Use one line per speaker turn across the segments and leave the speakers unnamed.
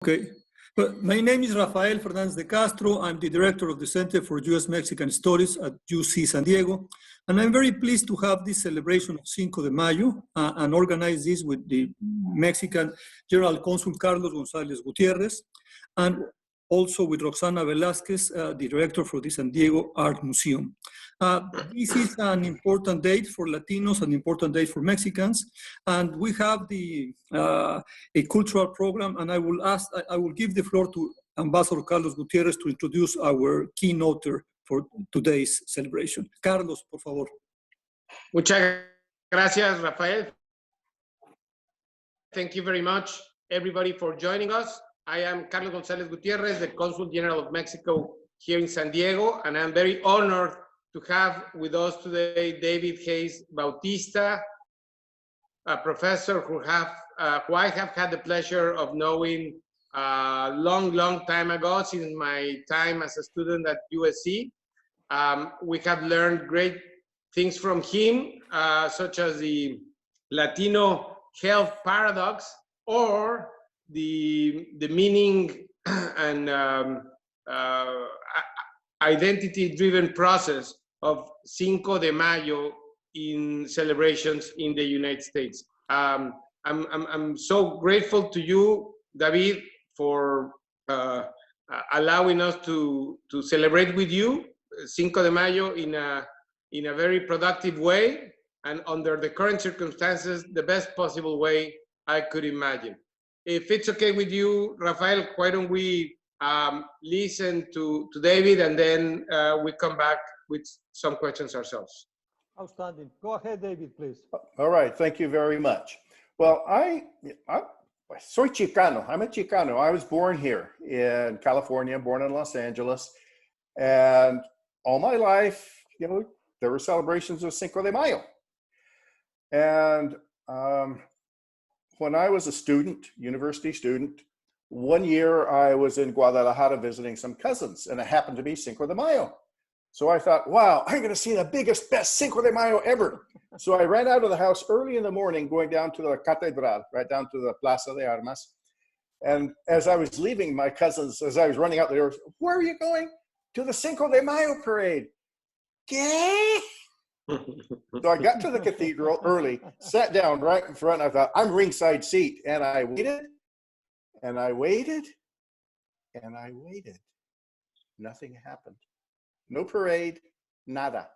Okay. Well, my name is Rafael Fernandez de Castro. I'm the director of the Center for U.S. Mexican Studies at UC San Diego. And I'm very pleased to have this celebration of Cinco de Mayo and organize this with the Mexican General Consul Carlos Gonzalez Gutierrez, and also with Roxana Velazquez, the director for the San Diego Art Museum. This is an important date for Latinos, an important date for Mexicans, and we have a cultural program, and I will give the floor to Ambassador Carlos Gutierrez to introduce our keynoter for today's celebration. Carlos, por favor.
Muchas gracias, Rafael. Thank you very much, everybody, for joining us. I am Carlos Gonzalez Gutierrez, the Consulate General of Mexico here in San Diego, and I'm very honored to have with us today David Hayes-Bautista, a professor who I have had the pleasure of knowing a long time ago, since my time as a student at USC. We have learned great things from him, such as the Latino health paradox, or the meaning and identity-driven process of Cinco de Mayo in celebrations in the United States. I'm so grateful to you, David, for allowing us to celebrate with you Cinco de Mayo in a very productive way, and under the current circumstances, the best possible way I could imagine. If it's okay with you, Rafael, why don't we listen to David, and then we come back with some questions ourselves.
Outstanding. Go ahead, David, please.
All right. Thank you very much. Well, soy Chicano. I'm a Chicano. I was born here in California, born in Los Angeles. And all my life, there were celebrations of Cinco de Mayo. And when I was a student, university student, one year I was in Guadalajara visiting some cousins, and it happened to be Cinco de Mayo. So I thought, wow, I'm going to see the biggest, best Cinco de Mayo ever. So I ran out of the house early in the morning, going down to the Catedral, right down to the Plaza de Armas. And as I was leaving, my cousins, as I was running out the door, where are you going? To the Cinco de Mayo parade. ¿Qué? So I got to the cathedral early, sat down right in front. I thought, I'm ringside seat. And I waited, and I waited, and I waited. Nothing happened. No parade, nada.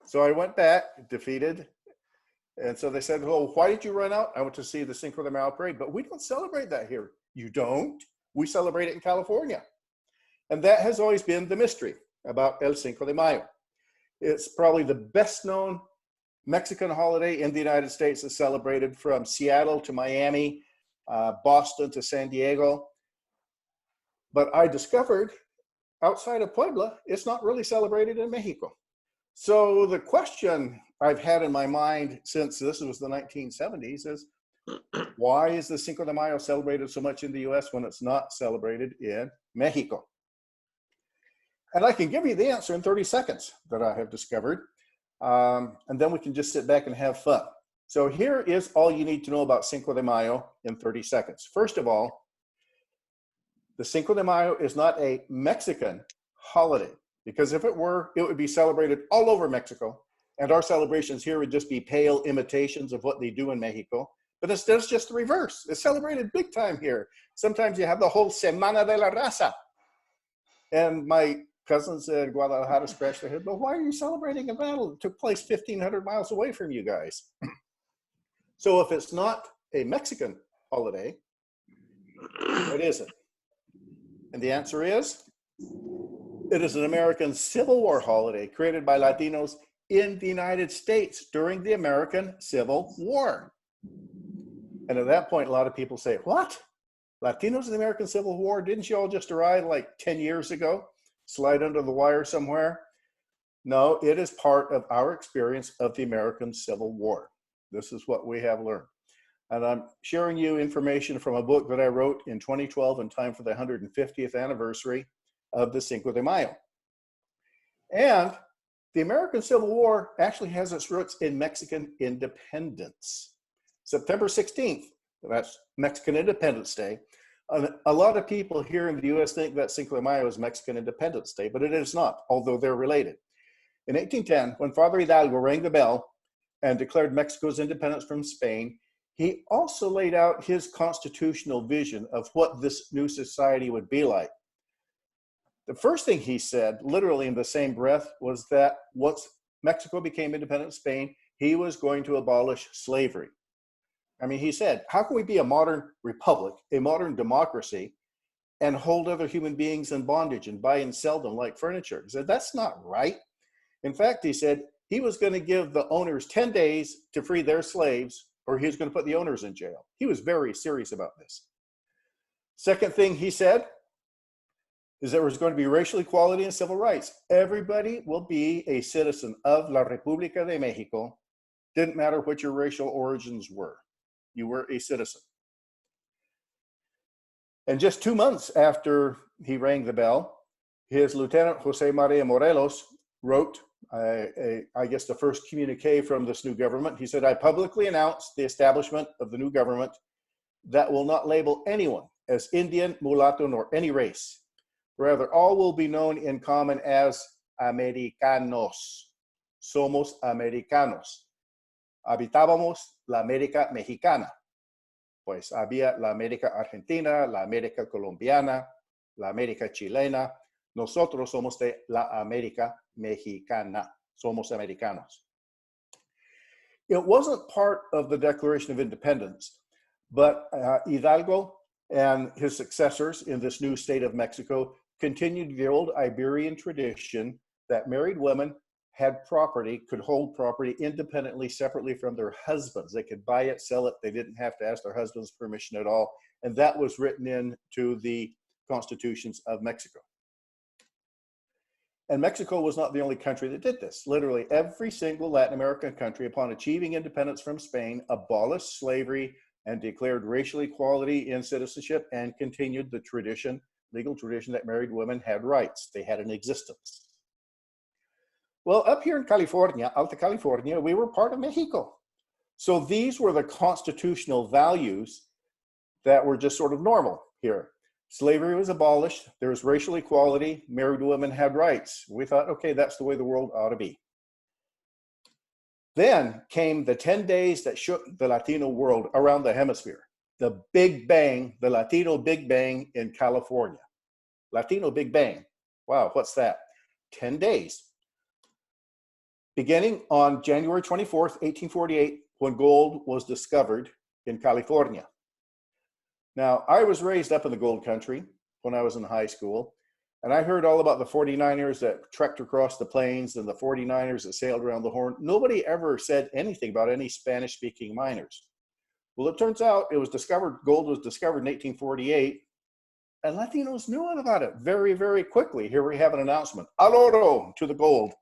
So I went back, defeated. And so they said, well, why did you run out? I went to see the Cinco de Mayo parade, but we don't celebrate that here. You don't? We celebrate it in California. And that has always been the mystery about El Cinco de Mayo. It's probably the best known Mexican holiday in the United States. It's celebrated from Seattle to Miami, Boston to San Diego. But I discovered outside of Puebla, it's not really celebrated in Mexico. So the question I've had in my mind since this was the 1970s is, why is the Cinco de Mayo celebrated so much in the US when it's not celebrated in Mexico? And I can give you the answer in 30 seconds that I have discovered. And then we can just sit back and have fun. So here is all you need to know about Cinco de Mayo in 30 seconds. First of all, the Cinco de Mayo is not a Mexican holiday, because if it were, it would be celebrated all over Mexico. And our celebrations here would just be pale imitations of what they do in Mexico. But it's just the reverse. It's celebrated big time here. Sometimes you have the whole Semana de la Raza. And my cousins in Guadalajara scratched their head, but why are you celebrating a battle that took place 1,500 miles away from you guys? So if it's not a Mexican holiday, what is it? And the answer is, it is an American Civil War holiday created by Latinos in the United States during the American Civil War. And at that point, a lot of people say, what? Latinos in the American Civil War? Didn't you all just arrive like 10 years ago? Slide under the wire somewhere? No, it is part of our experience of the American Civil War. This is what we have learned. And I'm sharing you information from a book that I wrote in 2012 in time for the 150th anniversary of the Cinco de Mayo. And the American Civil War actually has its roots in Mexican independence. September 16th, that's Mexican Independence Day, A lot of people here in the U.S. think that Cinco de Mayo is Mexican Independence Day, but it is not, although they're related. In 1810, when Father Hidalgo rang the bell and declared Mexico's independence from Spain, he also laid out his constitutional vision of what this new society would be like. The first thing he said, literally in the same breath, was that once Mexico became independent of Spain, he was going to abolish slavery. I mean, he said, how can we be a modern republic, a modern democracy, and hold other human beings in bondage and buy and sell them like furniture? He said, that's not right. In fact, he said he was going to give the owners 10 days to free their slaves, or he was going to put the owners in jail. He was very serious about this. Second thing he said is there was going to be racial equality and civil rights. Everybody will be a citizen of La República de México. Didn't matter what your racial origins were. You were a citizen. And just 2 months after he rang the bell, his lieutenant, Jose Maria Morelos, wrote, I guess, the first communique from this new government. He said, I publicly announce the establishment of the new government that will not label anyone as Indian, mulatto, nor any race. Rather, all will be known in common as Americanos. Somos Americanos. Habitábamos la América Mexicana. Pues había la América Argentina, la América Colombiana, la América Chilena. Nosotros somos de la América Mexicana. Somos Americanos. It wasn't part of the Declaration of Independence, but Hidalgo and his successors in this new state of Mexico continued the old Iberian tradition that married women had property, could hold property independently, separately from their husbands. They could buy it, sell it. They didn't have to ask their husband's permission at all. And that was written into the constitutions of Mexico. And Mexico was not the only country that did this. Literally every single Latin American country, upon achieving independence from Spain, abolished slavery and declared racial equality in citizenship and continued the tradition, legal tradition, that married women had rights. They had an existence. Well, up here in California, Alta California, we were part of Mexico. So these were the constitutional values that were just sort of normal here. Slavery was abolished. There was racial equality. Married women had rights. We thought, okay, that's the way the world ought to be. Then came the 10 days that shook the Latino world around the hemisphere. The Big Bang, the Latino Big Bang in California. Latino Big Bang. Wow, what's that? 10 days. Beginning on January 24th, 1848, when gold was discovered in California. Now, I was raised up in the gold country when I was in high school, and I heard all about the 49ers that trekked across the plains and the 49ers that sailed around the Horn. Nobody ever said anything about any Spanish-speaking miners. Well, it turns out it was discovered, gold was discovered in 1848, and Latinos knew about it very, very quickly. Here we have an announcement, al oro, to the gold.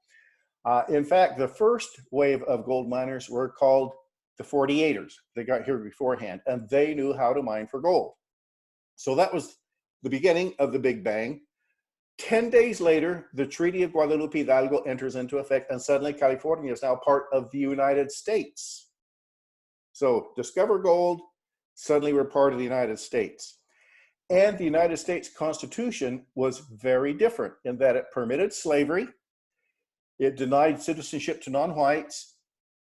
In fact, the first wave of gold miners were called the 48ers. They got here beforehand, and they knew how to mine for gold. So that was the beginning of the Big Bang. 10 days later, the Treaty of Guadalupe Hidalgo enters into effect, and suddenly California is now part of the United States. So discover gold, suddenly we're part of the United States. And the United States Constitution was very different in that it permitted slavery, it denied citizenship to non-whites,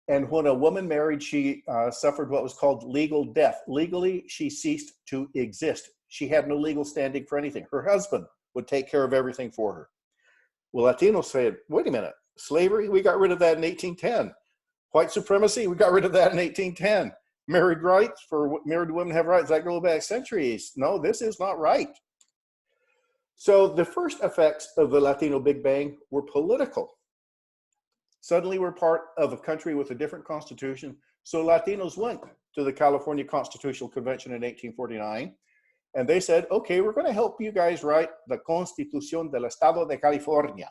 and when a woman married, she suffered what was called legal death. Legally, she ceased to exist. She had no legal standing for anything. Her husband would take care of everything for her. Well, Latinos said, wait a minute, slavery, we got rid of that in 1810. White supremacy, we got rid of that in 1810. Married rights, for married women have rights that go back centuries. No, this is not right. So the first effects of the Latino Big Bang were political. Suddenly we're part of a country with a different constitution. So Latinos went to the California Constitutional Convention in 1849, and they said, okay, we're going to help you guys write the Constitución del Estado de California.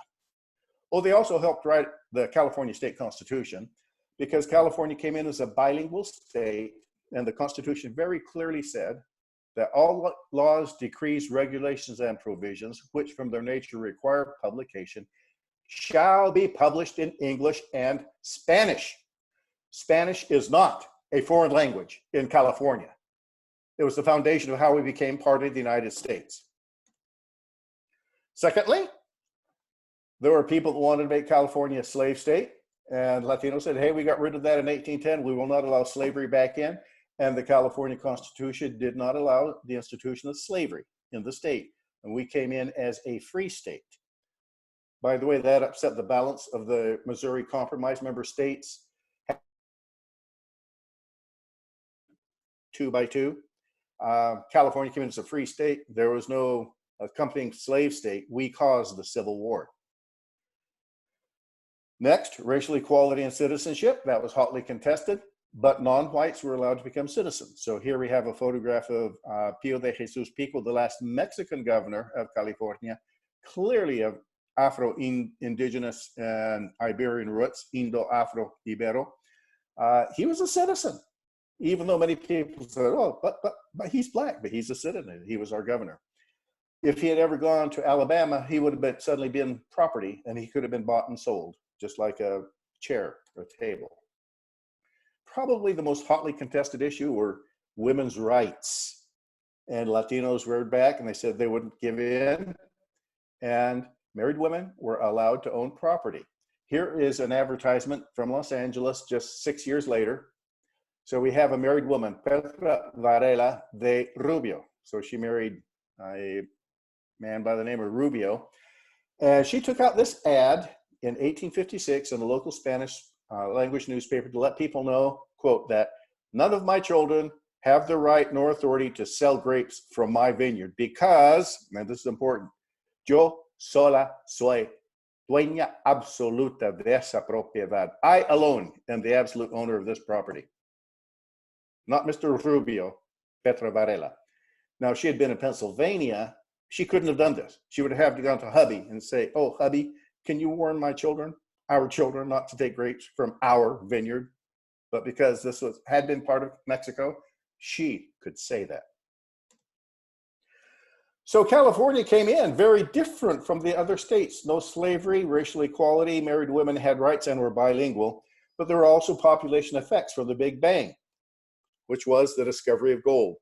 Oh, they also helped write the California State Constitution because California came in as a bilingual state, and the Constitution very clearly said that all laws, decrees, regulations, and provisions, which from their nature require publication, shall be published in English and Spanish. Spanish is not a foreign language in California. It was the foundation of how we became part of the United States. Secondly, there were people that wanted to make California a slave state, and Latinos said, hey, we got rid of that in 1810. We will not allow slavery back in. And the California Constitution did not allow the institution of slavery in the state. And we came in as a free state. By the way, that upset the balance of the Missouri Compromise member states. 2 by 2. California came in as a free state. There was no accompanying slave state. We caused the Civil War. Next, racial equality and citizenship. That was hotly contested, but non-whites were allowed to become citizens. So here we have a photograph of Pio de Jesus Pico, the last Mexican governor of California, clearly of Afro-Indigenous and Iberian roots, Indo-Afro-Ibero. He was a citizen, even though many people said, oh, but he's black, but he's a citizen. He was our governor. If he had ever gone to Alabama, he would have suddenly been property, and he could have been bought and sold, just like a chair or a table. Probably the most hotly contested issue were women's rights. And Latinos reared back and they said they wouldn't give in. And married women were allowed to own property. Here is an advertisement from Los Angeles just 6 years later. So we have a married woman, Pedro Varela de Rubio. So she married a man by the name of Rubio. And she took out this ad in 1856 in a local Spanish language newspaper to let people know, quote, that none of my children have the right nor authority to sell grapes from my vineyard because, and this is important, yo sola soy dueña absoluta de esa propiedad. I alone am the absolute owner of this property. Not Mr. Rubio, Pedro Varela. Now, if she had been in Pennsylvania, she couldn't have done this. She would have to go to hubby and say, oh, hubby, can you warn my children, our children, not to take grapes from our vineyard? But because this had been part of Mexico, she could say that. So California came in very different from the other states. No slavery, racial equality, married women had rights and were bilingual, but there were also population effects from the Big Bang, which was the discovery of gold.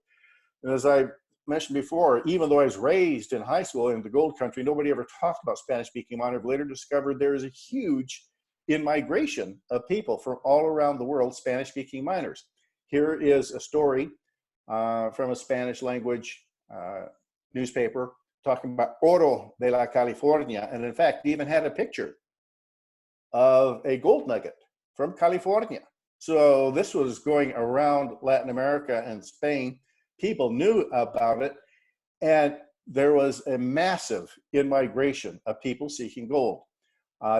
And as I mentioned before, even though I was raised in high school in the gold country, nobody ever talked about Spanish-speaking miners. Later discovered there is a huge in-migration of people from all around the world, Spanish-speaking miners. Here is a story from a Spanish language newspaper talking about oro de la California. And in fact, they even had a picture of a gold nugget from California. So this was going around Latin America and Spain. People knew about it, and there was a massive in-migration of people seeking gold.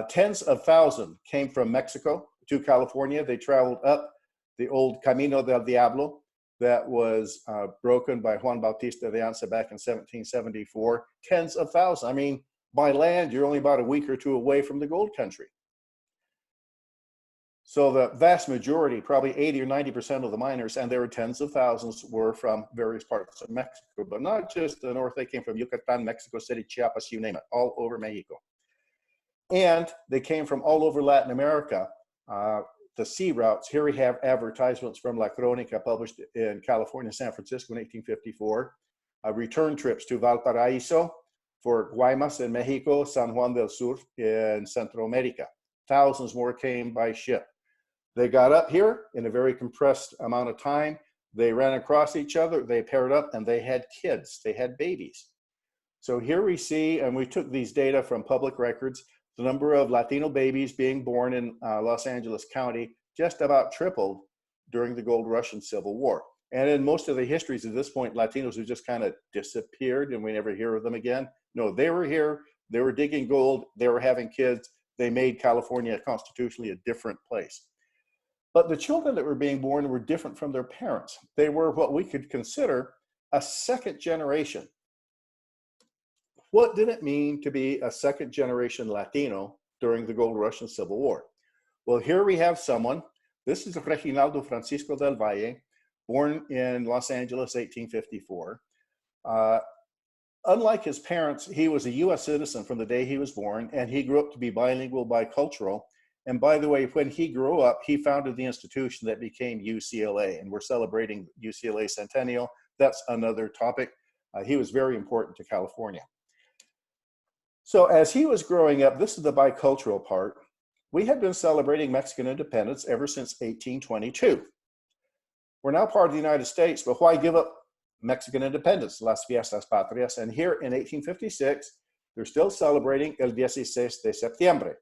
Tens of thousands came from Mexico to California. They traveled up the old Camino del Diablo that was broken by Juan Bautista de Anza back in 1774. Tens of thousands. I mean, by land, you're only about a week or two away from the gold country. So the vast majority, probably 80 or 90% of the miners, and there were tens of thousands, were from various parts of Mexico, but not just the north. They came from Yucatan, Mexico City, Chiapas, you name it, all over Mexico. And they came from all over Latin America. The sea routes, here we have advertisements from La Crónica published in California, San Francisco in 1854. Return trips to Valparaiso, for Guaymas in Mexico, San Juan del Sur in Central America. Thousands more came by ship. They got up here in a very compressed amount of time. They ran across each other, they paired up, and they had kids, they had babies. So here we see, and we took these data from public records, the number of Latino babies being born in Los Angeles County just about tripled during the Gold Rush and Civil War. And in most of the histories at this point, Latinos have just kind of disappeared and we never hear of them again. No, they were here, they were digging gold, they were having kids, they made California constitutionally a different place. But the children that were being born were different from their parents. They were what we could consider a second generation. What did it mean to be a second generation Latino during the Gold Rush and Civil War? Well, here we have someone, this is Aldo Francisco del Valle, born in Los Angeles, 1854. Unlike his parents, he was a U.S. citizen from the day he was born, and he grew up to be bilingual, bicultural. And by the way, when he grew up, he founded the institution that became UCLA, and we're celebrating UCLA centennial that's another topic. He was very important to California. So as he was growing up, this is the bicultural part, we had been celebrating Mexican independence ever since 1822. We're now part of the United States, but why give up Mexican independence, las fiestas patrias? And here in 1856, they're still celebrating el 16 de septiembre.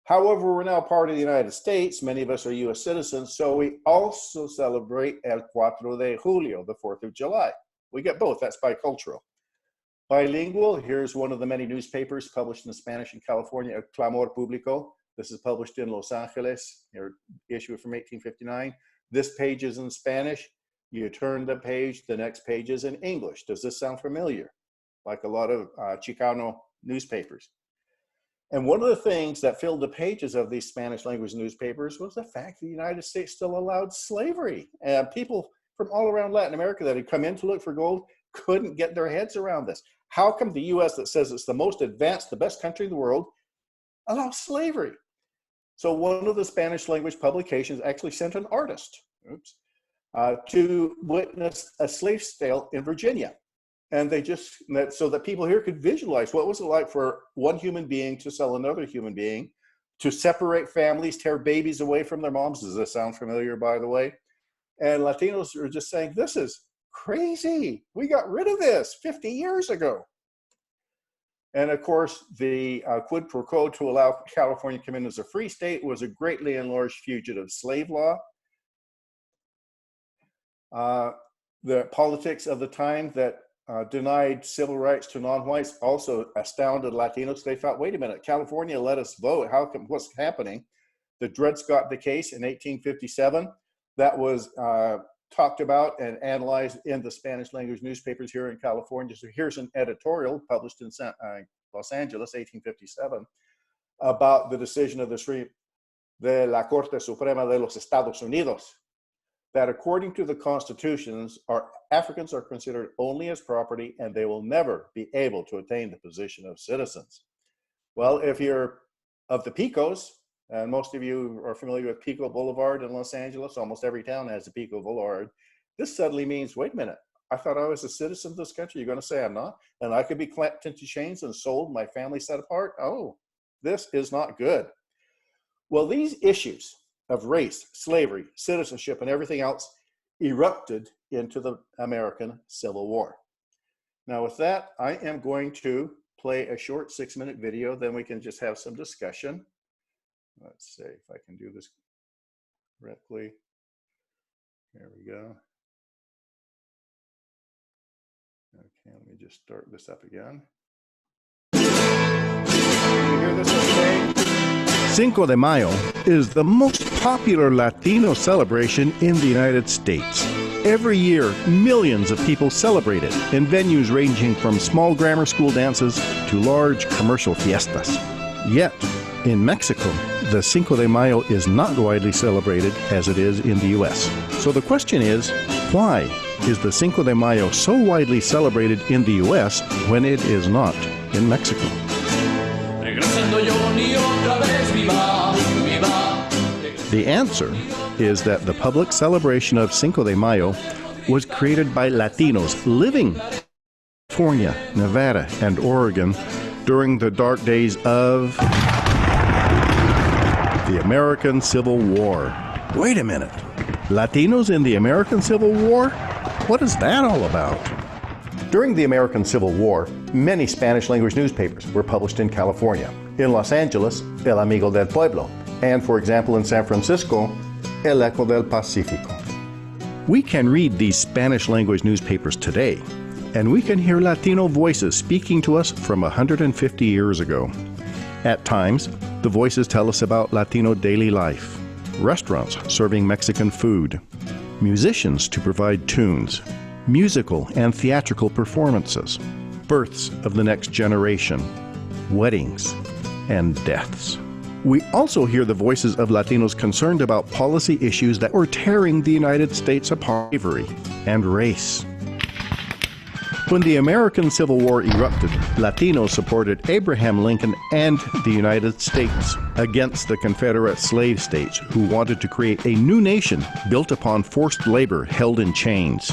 However, we're now part of the United States. Many of us are U.S. citizens, so we also celebrate el 4 de julio, the 4th of July. We get both, that's bicultural. Bilingual, here's one of the many newspapers published in Spanish in California, El Clamor Público. This is published in Los Angeles, your issue from 1859. This page is in Spanish. You turn the page, the next page is in English. Does this sound familiar? Like a lot of Chicano newspapers. And one of the things that filled the pages of these Spanish language newspapers was the fact the United States still allowed slavery. And people from all around Latin America that had come in to look for gold couldn't get their heads around this. How come the U.S. that says it's the most advanced, the best country in the world, allows slavery? So one of the Spanish language publications actually sent an artist to witness a slave sale in Virginia. And they just, so that people here could visualize what was it like for one human being to sell another human being, to separate families, tear babies away from their moms. Does this sound familiar, by the way? And Latinos are just saying, this is crazy. We got rid of this 50 years ago. And of course, the quid pro quo to allow California to come in as a free state was a greatly enlarged fugitive slave law. The politics of the time that denied civil rights to non-whites also astounded Latinos. They thought, wait a minute, California let us vote. How come, what's happening? The Dred Scott case in 1857, that was talked about and analyzed in the Spanish language newspapers here in California. So here's an editorial published in Los Angeles, 1857, about the decision of de la Corte Suprema de los Estados Unidos, that according to the constitutions, Africans are considered only as property and they will never be able to attain the position of citizens. Well, if you're of the Picos, and most of you are familiar with Pico Boulevard in Los Angeles, almost every town has a Pico Boulevard, this suddenly means, wait a minute, I thought I was a citizen of this country. You're going to say I'm not? And I could be clamped into chains and sold, my family set apart? Oh, this is not good. Well, these issues of race, slavery, citizenship, and everything else erupted into the American Civil War. Now with that, I am going to play a short 6-minute video, then we can just have some discussion. Let's see if I can do this correctly. There we go. Okay, let me just start this up again. Can you hear this okay?
Cinco de Mayo is the most popular Latino celebration in the United States. Every year, millions of people celebrate it in venues ranging from small grammar school dances to large commercial fiestas. Yet, in Mexico, the Cinco de Mayo is not widely celebrated as it is in the U.S. So the question is, why is the Cinco de Mayo so widely celebrated in the U.S. when it is not in Mexico? The answer is that the public celebration of Cinco de Mayo was created by Latinos living in California, Nevada, and Oregon during the dark days of the American Civil War. Wait a minute. Latinos in the American Civil War? What is that all about?
During the American Civil War, many Spanish language newspapers were published in California. In Los Angeles, El Amigo del Pueblo, and for example in San Francisco, El Eco del Pacífico.
We can read these Spanish language newspapers today, and we can hear Latino voices speaking to us from 150 years ago. At times, the voices tell us about Latino daily life, restaurants serving Mexican food, musicians to provide tunes, musical and theatrical performances, births of the next generation, weddings, and deaths. We also hear the voices of Latinos concerned about policy issues that were tearing the United States apart, slavery and race. When the American Civil War erupted, Latinos supported Abraham Lincoln and the United States against the Confederate slave states who wanted to create a new nation built upon forced labor held in chains.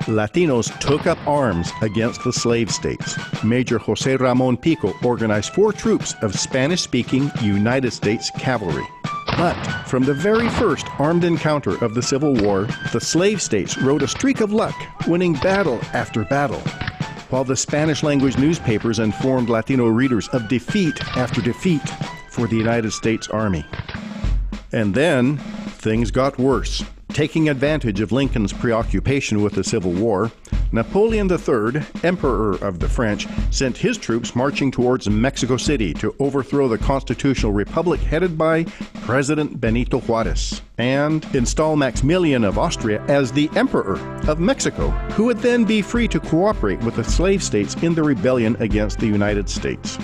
Latinos took up arms against the slave states. Major Jose Ramon Pico organized 4 troops of Spanish-speaking United States cavalry. But from the very first armed encounter of the Civil War, the slave states rode a streak of luck, winning battle after battle, while the Spanish-language newspapers informed Latino readers of defeat after defeat for the United States Army. And then, things got worse. Taking advantage of Lincoln's preoccupation with the Civil War, Napoleon III, Emperor of the French, sent his troops marching towards Mexico City to overthrow the constitutional republic headed by President Benito Juarez, and install Maximilian of Austria as the Emperor of Mexico, who would then be free to cooperate with the slave states in the rebellion against the United States.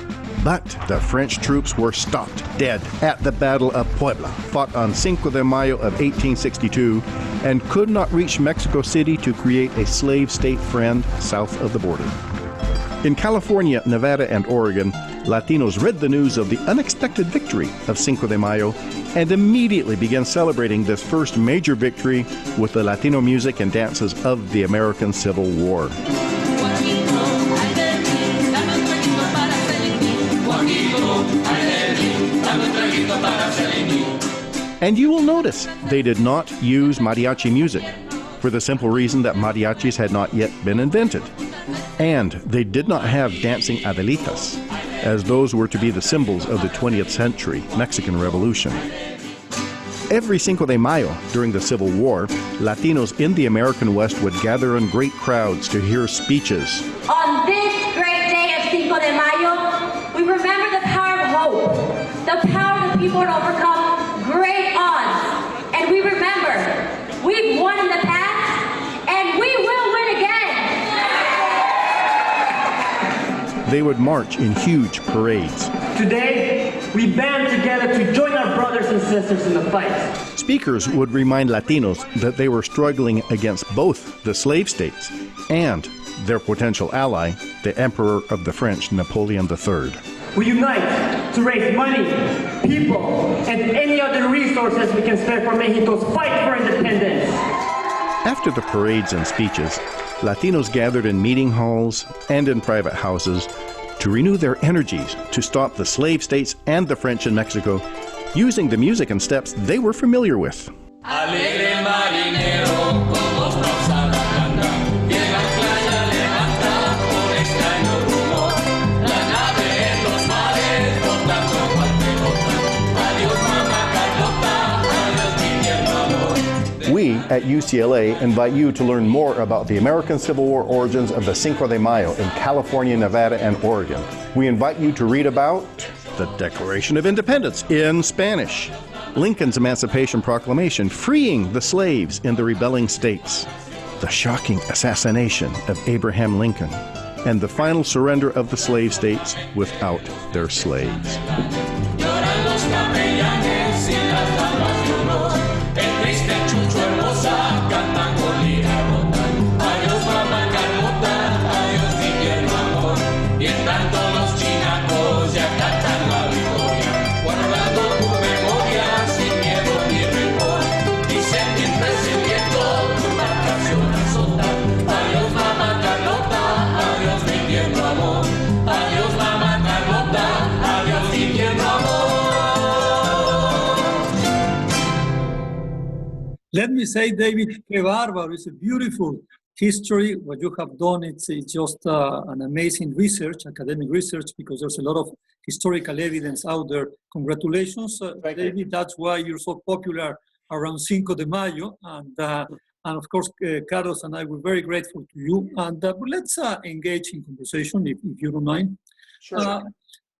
But the French troops were stopped dead at the Battle of Puebla, fought on Cinco de Mayo of 1862, and could not reach Mexico City to create a slave state friend south of the border. In California, Nevada, and Oregon, Latinos read the news of the unexpected victory of Cinco de Mayo and immediately began celebrating this first major victory with the Latino music and dances of the American Civil War. And you will notice they did not use mariachi music, for the simple reason that mariachis had not yet been invented. And they did not have dancing adelitas, as those were to be the symbols of the 20th century Mexican Revolution. Every Cinco de Mayo during the Civil War, Latinos in the American West would gather in great crowds to hear speeches.
On this great day of Cinco de Mayo, we remember the power of hope, the power of the people to overcome great odds. And we remember, we've won in the past, and we will win again.
They would march in huge parades.
Today, we band together to join our brothers and sisters in the fight.
Speakers would remind Latinos that they were struggling against both the slave states and their potential ally, the Emperor of the French, Napoleon III.
We unite to raise money, people, and any other resources we can spare for Mexico's fight for independence.
After the parades and speeches, Latinos gathered in meeting halls and in private houses to renew their energies to stop the slave states and the French in Mexico, using the music and steps they were familiar with. We at UCLA invite you to learn more about the American Civil War origins of the Cinco de Mayo in California, Nevada, and Oregon. We invite you to read about the Declaration of Independence in Spanish, Lincoln's Emancipation Proclamation freeing the slaves in the rebelling states, the shocking assassination of Abraham Lincoln, and the final surrender of the slave states without their slaves.
Let me say, David, que bárbaro. It's a beautiful history. What you have done, it's just an amazing research, academic research, because there's a lot of historical evidence out there. Congratulations, David. That's why you're so popular around Cinco de Mayo. And of course, Carlos and I were very grateful to you. And but let's engage in conversation, if you don't mind.
Sure.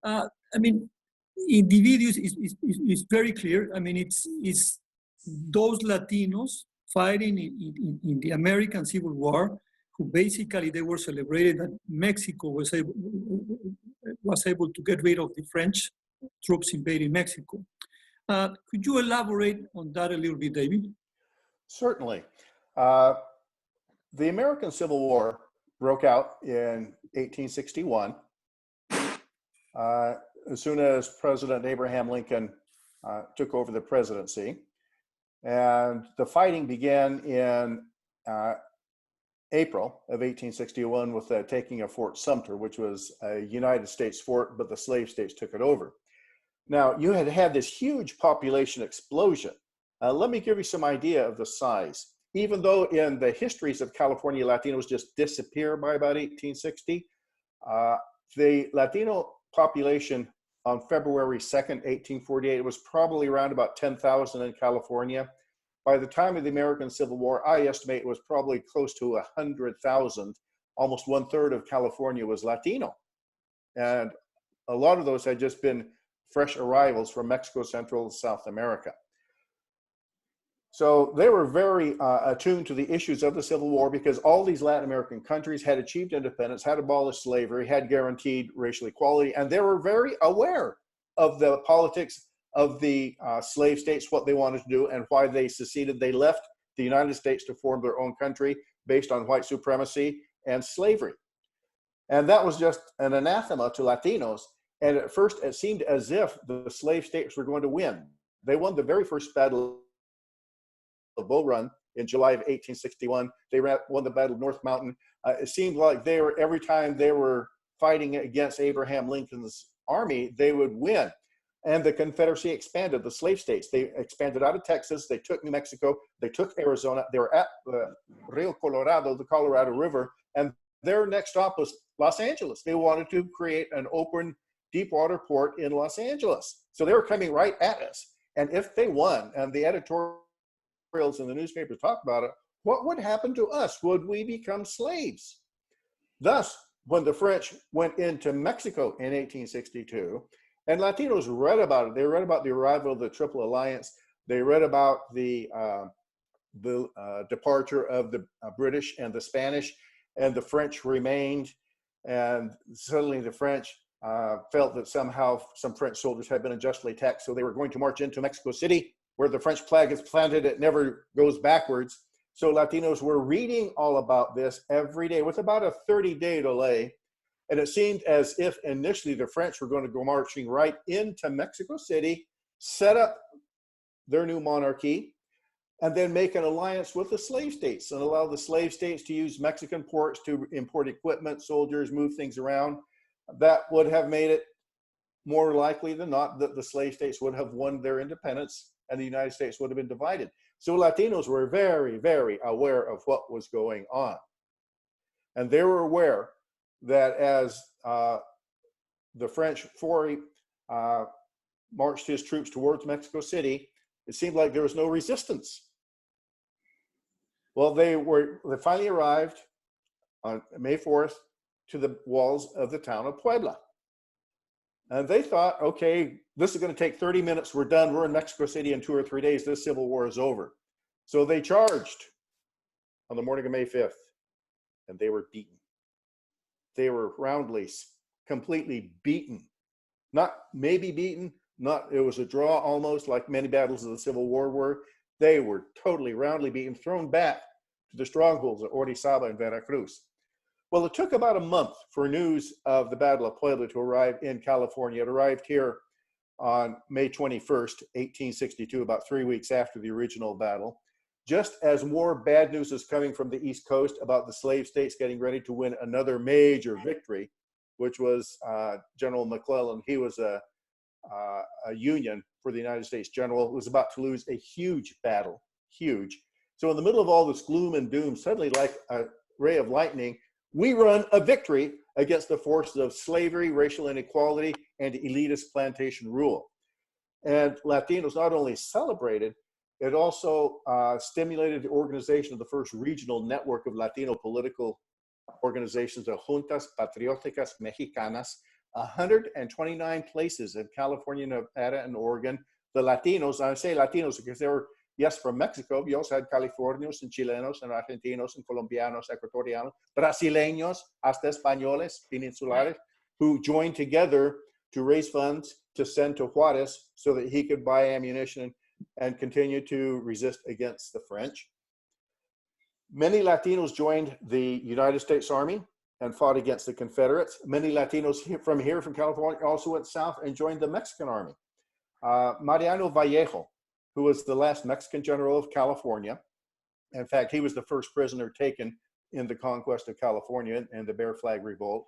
I mean, in the videos, it's very clear. I mean, it's those Latinos fighting in the American Civil War, who basically they were celebrated that Mexico was able to get rid of the French troops invading Mexico. Could you elaborate on that a little bit, David?
Certainly. The American Civil War broke out in 1861. As soon as President Abraham Lincoln took over the presidency. And the fighting began in April of 1861 with the taking of Fort Sumter, which was a United States fort, but the slave states took it over. Now, you had had this huge population explosion. Let me give you some idea of the size. Even though in the histories of California, Latinos just disappear by about 1860, the Latino population on February 2nd, 1848, was probably around about 10,000 in California. By the time of the American Civil War, I estimate it was probably close to 100,000. Almost 1/3 of California was Latino. And a lot of those had just been fresh arrivals from Mexico, Central, and South America. So they were very attuned to the issues of the Civil War because all these Latin American countries had achieved independence, had abolished slavery, had guaranteed racial equality, and they were very aware of the politics of the slave states, what they wanted to do, and why they seceded. They left the United States to form their own country based on white supremacy and slavery. And that was just an anathema to Latinos. And at first, it seemed as if the slave states were going to win. They won the very first battle of Bull Run in July of 1861. They won the Battle of North Mountain. It seemed like they were, every time they were fighting against Abraham Lincoln's army, they would win. And the Confederacy expanded, the slave states. They expanded out of Texas. They took New Mexico. They took Arizona. They were at the Rio Colorado, the Colorado River. And their next stop was Los Angeles. They wanted to create an open, deep water port in Los Angeles. So they were coming right at us. And if they won, and the editorials in the newspapers talked about it, what would happen to us? Would we become slaves? Thus, when the French went into Mexico in 1862, and Latinos read about it. They read about the arrival of the Triple Alliance. They read about the departure of the British and the Spanish, and the French remained. And suddenly the French felt that somehow some French soldiers had been unjustly taxed, so they were going to march into Mexico City, where the French flag is planted. It never goes backwards. So Latinos were reading all about this every day with about a 30-day delay. And it seemed as if initially the French were going to go marching right into Mexico City, set up their new monarchy, and then make an alliance with the slave states and allow the slave states to use Mexican ports to import equipment, soldiers, move things around. That would have made it more likely than not that the slave states would have won their independence and the United States would have been divided. So Latinos were very, very aware of what was going on. And they were aware that as the French marched his troops towards Mexico City, it seemed like there was no resistance. Well, they finally arrived on May 4th to the walls of the town of Puebla. And they thought, okay, this is going to take 30 minutes. We're done. We're in Mexico City in 2 or 3 days. This civil war is over. So they charged on the morning of May 5th, and they were beaten. They were roundly, completely beaten. Not maybe beaten, it was a draw almost, like many battles of the Civil War were. They were totally roundly beaten, thrown back to the strongholds of Orizaba and Veracruz. Well, it took about a month for news of the Battle of Puebla to arrive in California. It arrived here on May 21st, 1862, about 3 weeks after the original battle. Just as more bad news is coming from the East Coast about the slave states getting ready to win another major victory, which was General McClellan. He was a Union for the United States general, was about to lose a huge battle, huge. So in the middle of all this gloom and doom, suddenly like a ray of lightning, we run a victory against the forces of slavery, racial inequality, and elitist plantation rule. And Latinos not only celebrated, it also stimulated the organization of the first regional network of Latino political organizations, the Juntas Patrióticas Mexicanas, 129 places in California, Nevada, and Oregon. The Latinos, I say Latinos because they were, yes, from Mexico. We also had Californios and Chilenos and Argentinos and Colombianos, Ecuatorianos, Brasileños, hasta Españoles, Peninsulares, who joined together to raise funds to send to Juarez so that he could buy ammunition and continue to resist against the French. Many Latinos joined the United States Army and fought against the Confederates. Many Latinos from California also went south and joined the Mexican Army. Mariano Vallejo, who was the last Mexican general of California. In fact, he was the first prisoner taken in the conquest of California and the Bear Flag Revolt.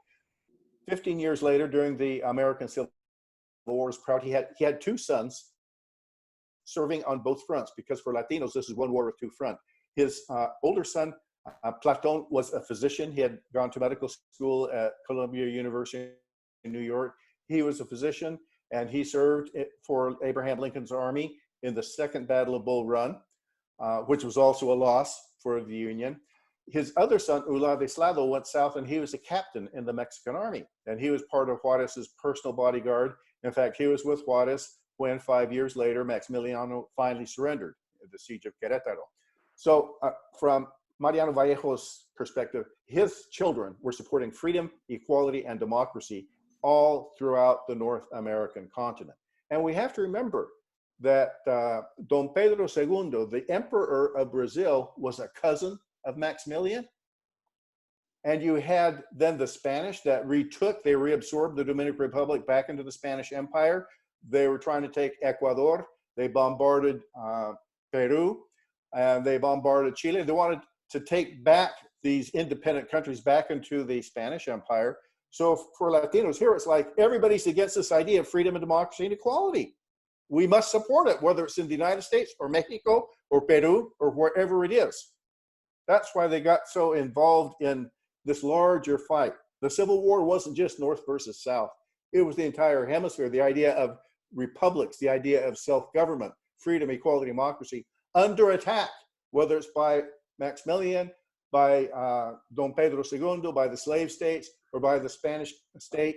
15 years later, during the American Civil War, was proud he had two sons serving on both fronts, because for Latinos, this is one war with two fronts. His older son, Platon, was a physician. He had gone to medical school at Columbia University in New York. He was a physician, and he served for Abraham Lincoln's army in the Second Battle of Bull Run, which was also a loss for the Union. His other son, Vladislao, went south, and he was a captain in the Mexican army, and he was part of Juarez's personal bodyguard. In fact, he was with Juarez when 5 years later, Maximiliano finally surrendered at the siege of Querétaro. So from Mariano Vallejo's perspective, his children were supporting freedom, equality, and democracy all throughout the North American continent. And we have to remember that Don Pedro Segundo, the emperor of Brazil, was a cousin of Maximilian. And you had then the Spanish that they reabsorbed the Dominican Republic back into the Spanish Empire. They were trying to take Ecuador. They bombarded Peru, and they bombarded Chile. They wanted to take back these independent countries back into the Spanish Empire. So for Latinos here, it's like everybody's against this idea of freedom and democracy and equality. We must support it, whether it's in the United States or Mexico or Peru or wherever it is. That's why they got so involved in this larger fight. The Civil War wasn't just North versus South. It was the entire hemisphere, the idea of republics, the idea of self-government, freedom, equality, democracy, under attack, whether it's by Maximilian, by Don Pedro Segundo, by the slave states, or by the Spanish state.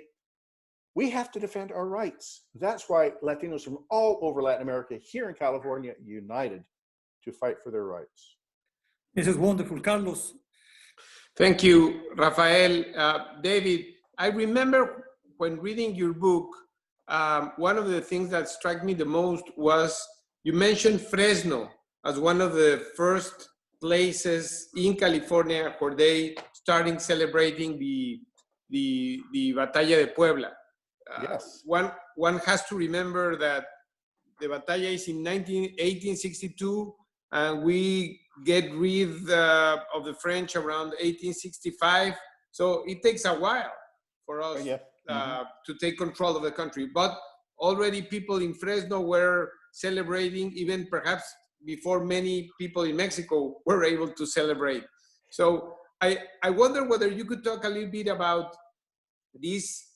We have to defend our rights. That's why Latinos from all over Latin America, here in California, united to fight for their rights.
This is wonderful, Carlos.
Thank you, Rafael. David, I remember when reading your book, one of the things that struck me the most was you mentioned Fresno as one of the first places in California where they starting celebrating the Batalla de Puebla.
Yes.
One has to remember that the Batalla is in 1862, and we get rid of the French around 1865. So it takes a while for us to take control of the country. But already people in Fresno were celebrating, even perhaps before many people in Mexico were able to celebrate. So I wonder whether you could talk a little bit about this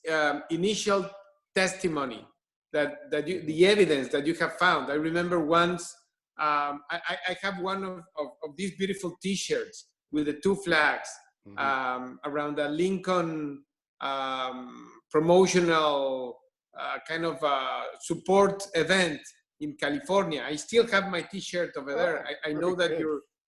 initial testimony, the evidence that you have found. I remember once, I have one of these beautiful T-shirts with the two flags around the Lincoln promotional kind of support event in California. I still have my T-shirt over there. I know that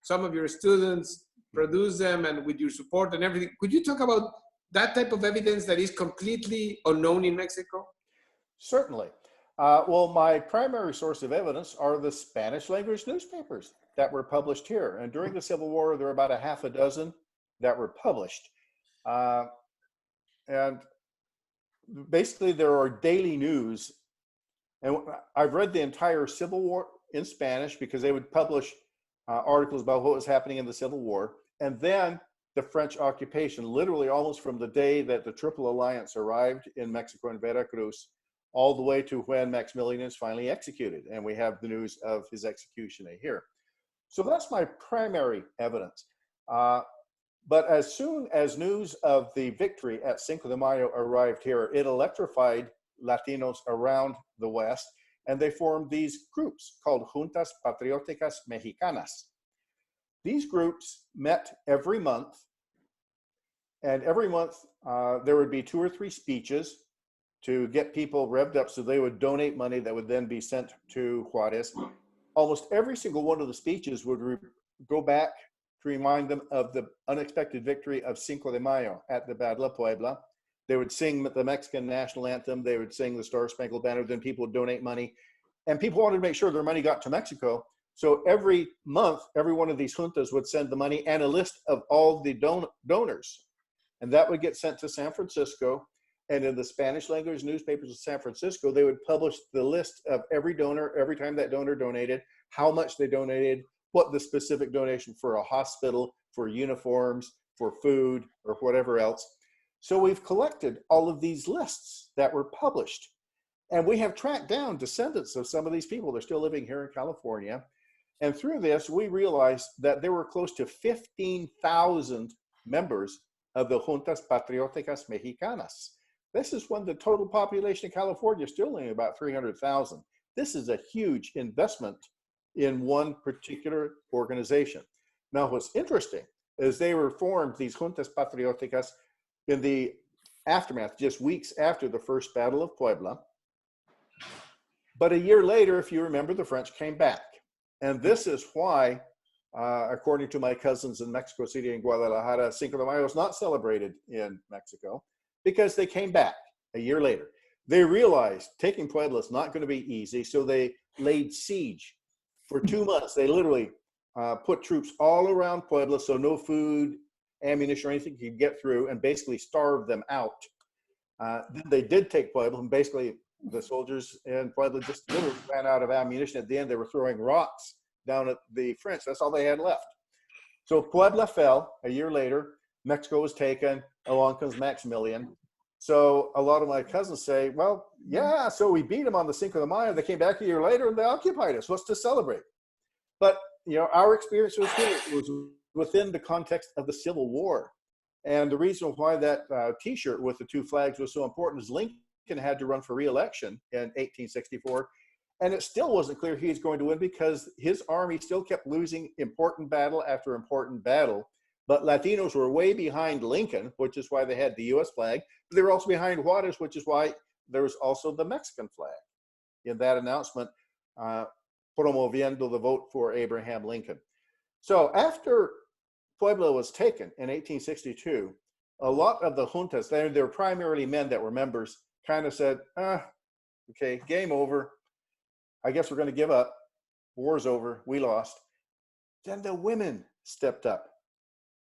some of your students produce them, and with your support and everything. Could you talk about that type of evidence that is completely unknown in Mexico?
Certainly. Well, my primary source of evidence are the Spanish language newspapers that were published here. And during the Civil War, there were about a half a dozen that were published. And basically, there are daily news. And I've read the entire Civil War in Spanish because they would publish articles about what was happening in the Civil War. And then the French occupation, literally almost from the day that the Triple Alliance arrived in Mexico and Veracruz, all the way to when Maximilian is finally executed. And we have the news of his execution here. So that's my primary evidence. But as soon as news of the victory at Cinco de Mayo arrived here, it electrified Latinos around the West, and they formed these groups called Juntas Patrióticas Mexicanas. These groups met every month, and every month there would be 2 or 3 speeches to get people revved up so they would donate money that would then be sent to Juarez. Almost every single one of the speeches would go back to remind them of the unexpected victory of Cinco de Mayo at the Battle of Puebla. They would sing the Mexican national anthem. They would sing the Star Spangled Banner. Then people would donate money. And people wanted to make sure their money got to Mexico. So every month, every one of these juntas would send the money and a list of all the donors. And that would get sent to San Francisco. And in the Spanish language newspapers of San Francisco, they would publish the list of every donor, every time that donor donated, how much they donated, what the specific donation for a hospital, for uniforms, for food or whatever else. So we've collected all of these lists that were published. And we have tracked down descendants of some of these people. They're still living here in California. And through this, we realized that there were close to 15,000 members of the Juntas Patrióticas Mexicanas. This is when the total population of California is still only about 300,000. This is a huge investment in one particular organization. Now, what's interesting is they were formed, these Juntas Patrióticas, in the aftermath, just weeks after the First Battle of Puebla. But a year later, if you remember, the French came back. And this is why, according to my cousins in Mexico City and Guadalajara, Cinco de Mayo is not celebrated in Mexico, because they came back a year later. They realized taking Puebla is not going to be easy, so they laid siege for 2 months. They literally put troops all around Puebla, so no food, ammunition, or anything could get through, and basically starved them out. Then they did take Puebla, and basically the soldiers in Puebla just literally ran out of ammunition. At the end, they were throwing rocks down at the French. That's all they had left. So Puebla fell. A year later, Mexico was taken. Along comes Maximilian. So a lot of my cousins say, well, yeah, so we beat them on the Cinco de Mayo. They came back a year later and they occupied us. What's to celebrate? But, you know, our experience was here. It was within the context of the Civil War. And the reason why that T-shirt with the two flags was so important is Lincoln had to run for re-election in 1864. And it still wasn't clear he was going to win because his army still kept losing important battle after important battle. But Latinos were way behind Lincoln, which is why they had the U.S. flag. But they were also behind Juarez, which is why there was also the Mexican flag in that announcement, promoviendo the vote for Abraham Lincoln. So after Puebla was taken in 1862, a lot of the juntas, they were primarily men that were members, kind of said, okay, game over. I guess we're going to give up. War's over. We lost. Then the women stepped up,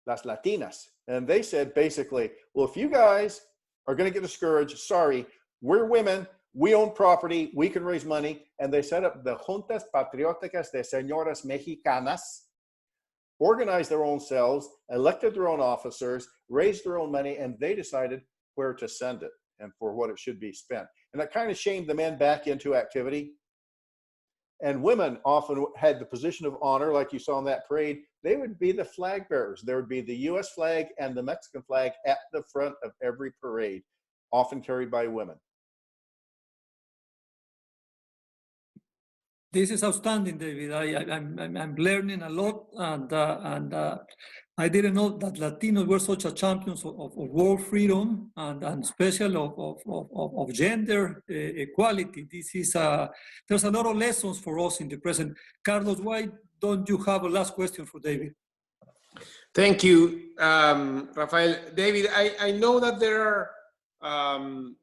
las Latinas, and they said basically, well, if you guys are going to get discouraged, sorry, we're women, we own property, we can raise money. And they set up the Juntas Patrióticas de Señoras Mexicanas, organized their own selves, elected their own officers, raised their own money, and they decided where to send it and for what it should be spent. And that kind of shamed the men back into activity. And women often had the position of honor, like you saw in that parade. They would be the flag bearers. There would be the U.S. flag and the Mexican flag at the front of every parade, often carried by women.
This is outstanding, David. I'm learning a lot, and I didn't know that Latinos were such a champions of world freedom and especially of gender equality. This is there's a lot of lessons for us in the present. Carlos, why don't you have a last question for David?
Thank you, Rafael. David, I know that there are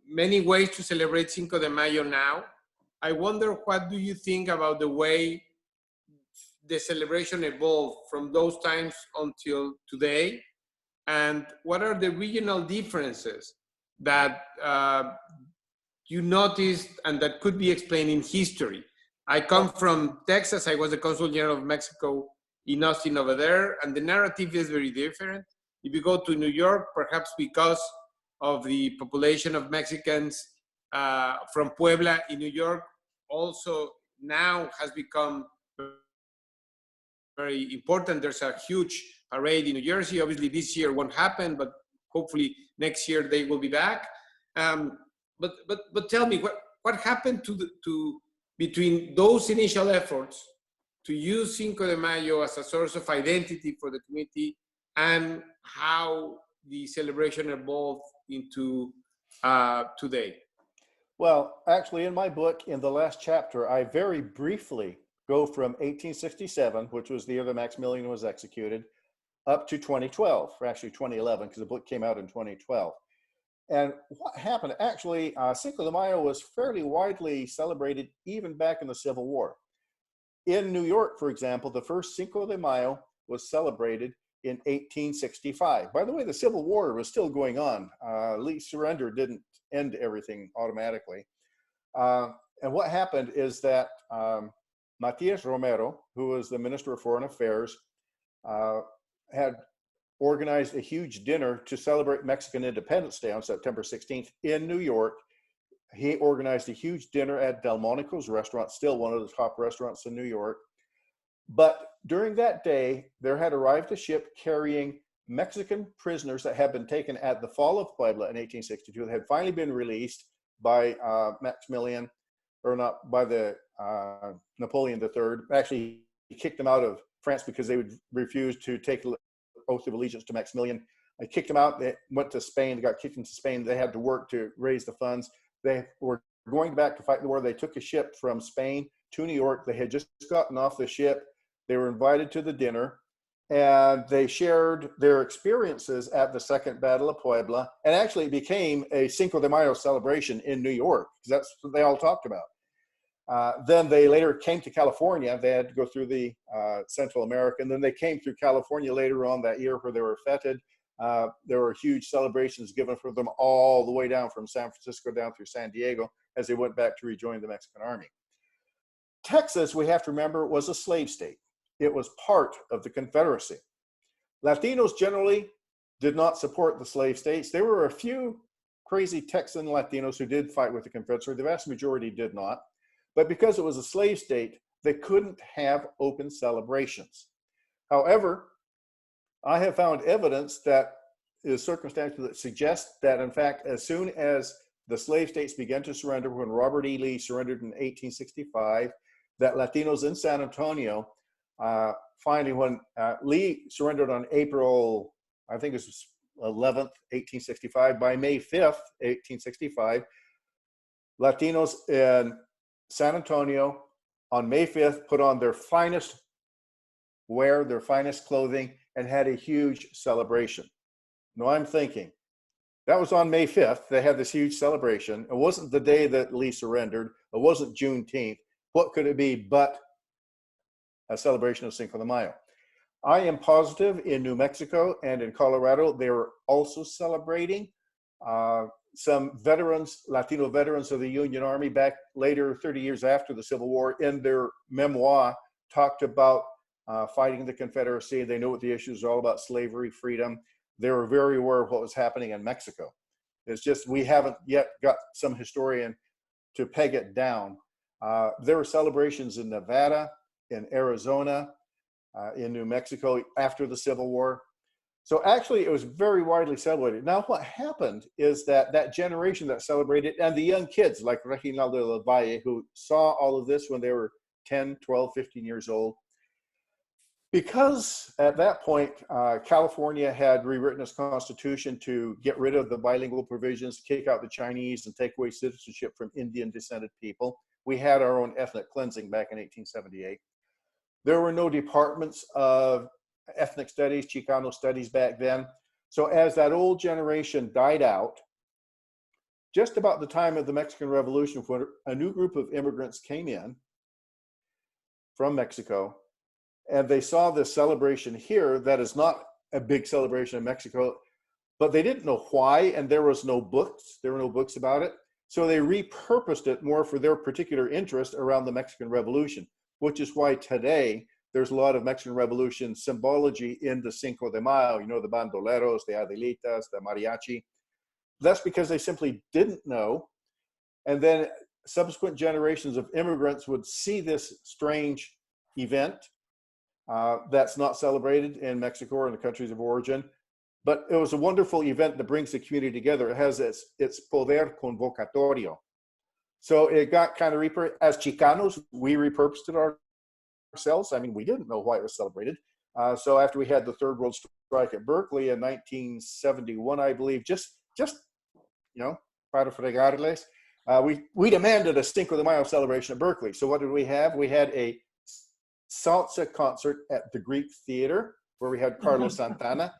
many ways to celebrate Cinco de Mayo now. I wonder, what do you think about the way the celebration evolved from those times until today? And what are the regional differences that you noticed and that could be explained in history? I come from Texas. I was the Consulate General of Mexico in Austin over there, and the narrative is very different. If you go to New York, perhaps because of the population of Mexicans from Puebla in New York, also now has become very important. There's a huge parade in New Jersey. Obviously this year won't happen, but hopefully next year they will be back. But tell me, what happened between those initial efforts to use Cinco de Mayo as a source of identity for the community and how the celebration evolved into today?
Well, actually, in my book, in the last chapter, I very briefly go from 1867, which was the year that Maximilian was executed, up to 2012, or actually 2011, because the book came out in 2012. And what happened, actually, Cinco de Mayo was fairly widely celebrated even back in the Civil War. In New York, for example, the first Cinco de Mayo was celebrated in 1865. By the way, the Civil War was still going on. Lee's surrender didn't end everything automatically. And what happened is that Matias Romero, who was the Minister of Foreign Affairs, had organized a huge dinner to celebrate Mexican Independence Day on September 16th in New York. He organized a huge dinner at Delmonico's restaurant, still one of the top restaurants in New York. But during that day, there had arrived a ship carrying Mexican prisoners that had been taken at the fall of Puebla in 1862 that had finally been released by Maximilian, or not, by the Napoleon III. Actually, he kicked them out of France because they would refuse to take an oath of allegiance to Maximilian. They kicked them out. They went to Spain. They got kicked into Spain. They had to work to raise the funds. They were going back to fight the war. They took a ship from Spain to New York. They had just gotten off the ship. They were invited to the dinner, and they shared their experiences at the Second Battle of Puebla, and actually became a Cinco de Mayo celebration in New York, because that's what they all talked about. Then they later came to California. They had to go through the Central America, and then they came through California later on that year where they were feted. There were huge celebrations given for them all the way down from San Francisco down through San Diego as they went back to rejoin the Mexican army. Texas, we have to remember, was a slave state. It was part of the Confederacy. Latinos generally did not support the slave states. There were a few crazy Texan Latinos who did fight with the Confederacy. The vast majority did not. But because it was a slave state, they couldn't have open celebrations. However, I have found evidence that is circumstantial that suggests that, in fact, as soon as the slave states began to surrender, when Robert E. Lee surrendered in 1865, that Latinos in San Antonio, finally, when Lee surrendered on April, I think it was 11th, 1865, by May 5th, 1865, Latinos in San Antonio on May 5th put on their finest wear, their finest clothing, and had a huge celebration. Now I'm thinking, that was on May 5th. They had this huge celebration. It wasn't the day that Lee surrendered. It wasn't Juneteenth. What could it be but a celebration of Cinco de Mayo? I am positive in New Mexico and in Colorado, they were also celebrating. Some veterans, Latino veterans of the Union Army back later, 30 years after the Civil War, in their memoir, talked about fighting the Confederacy. They knew what the issues are all about: slavery, freedom. They were very aware of what was happening in Mexico. It's just we haven't yet got some historian to peg it down. There were celebrations in Nevada, in Arizona, in New Mexico after the Civil War. So actually, it was very widely celebrated. Now, what happened is that that generation that celebrated, and the young kids like Reginaldo del Valle, who saw all of this when they were 10, 12, 15 years old, because at that point, California had rewritten its constitution to get rid of the bilingual provisions, kick out the Chinese, and take away citizenship from Indian-descended people. We had our own ethnic cleansing back in 1878. There were no departments of ethnic studies, Chicano studies back then. So as that old generation died out, just about the time of the Mexican Revolution, when a new group of immigrants came in from Mexico, and they saw this celebration here that is not a big celebration in Mexico, but they didn't know why, and there was no books. There were no books about it. So they repurposed it more for their particular interest around the Mexican Revolution, which is why today there's a lot of Mexican Revolution symbology in the Cinco de Mayo, you know, the bandoleros, the adelitas, the mariachi. That's because they simply didn't know. And then subsequent generations of immigrants would see this strange event that's not celebrated in Mexico or in the countries of origin. But it was a wonderful event that brings the community together. It has its poder convocatorio. So it got kind of as Chicanos, we repurposed it ourselves. I mean, we didn't know why it was celebrated. So after we had the Third World Strike at Berkeley in 1971, I believe, just you know, para fregarles, we demanded a Cinco de Mayo celebration at Berkeley. So what did we have? We had a salsa concert at the Greek Theater where we had Carlos Santana.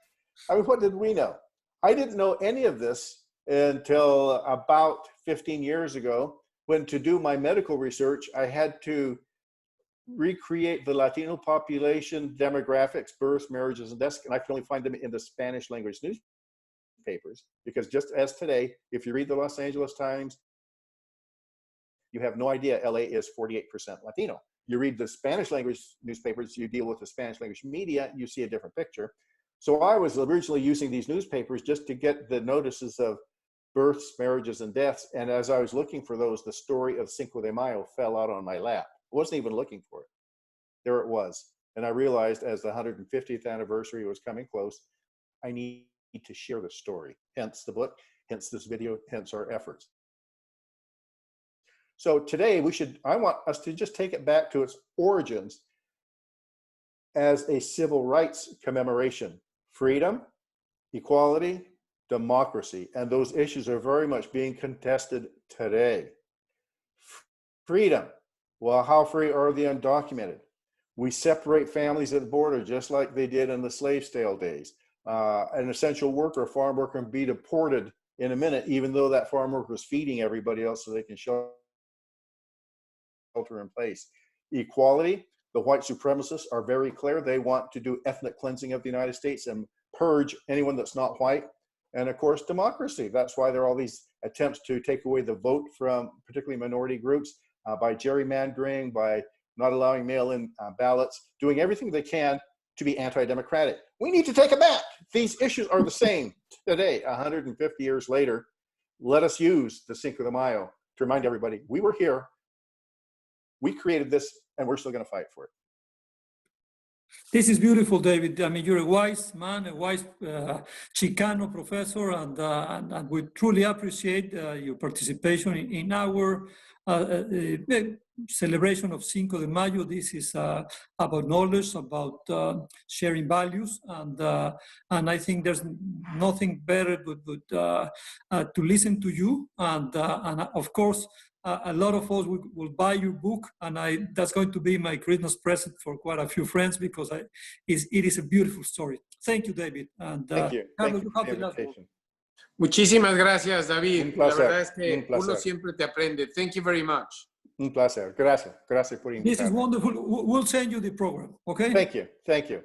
I mean, what did we know? I didn't know any of this until about 15 years ago, when to do my medical research, I had to recreate the Latino population demographics, births, marriages, and deaths, and I could only find them in the Spanish language newspapers, because just as today, if you read the Los Angeles Times, you have no idea LA is 48% Latino. You read the Spanish language newspapers, you deal with the Spanish language media, you see a different picture. So I was originally using these newspapers just to get the notices of births, marriages, and deaths. And as I was looking for those, the story of Cinco de Mayo fell out on my lap. I wasn't even looking for it. There it was. And I realized as the 150th anniversary was coming close, I need to share the story. Hence the book, hence this video, hence our efforts. So today I want us to just take it back to its origins as a civil rights commemoration. Freedom, equality, democracy, and those issues are very much being contested today. Freedom, well, how free are the undocumented? We separate families at the border just like they did in the slave sale days. An essential worker, a farm worker, can be deported in a minute, even though that farm worker is feeding everybody else so they can shelter in place. Equality, the white supremacists are very clear. They want to do ethnic cleansing of the United States and purge anyone that's not white. And of course, democracy. That's why there are all these attempts to take away the vote from particularly minority groups by gerrymandering, by not allowing mail-in ballots, doing everything they can to be anti-democratic. We need to take it back. These issues are the same today, 150 years later. Let us use the Cinco de Mayo to remind everybody, we were here, we created this, and we're still going to fight for it.
This is beautiful, David. I mean, you're a wise man, a wise Chicano professor, and we truly appreciate your participation in our celebration of Cinco de Mayo. This is about knowledge, about sharing values, and I think there's nothing better but to listen to you, and of course, a lot of us will buy your book, and that's going to be my Christmas present for quite a few friends because it is a beautiful story. Thank you, David. And
thank you.
Carlos,
Thank you
you have the last word.
Muchísimas gracias, David.
Un placer.
La verdad es que
Un placer.
uno siempre te aprende. Thank you very much.
Un placer. Gracias. Gracias por invitarme.
This is wonderful. We'll send you the program, okay?
Thank you. Thank you.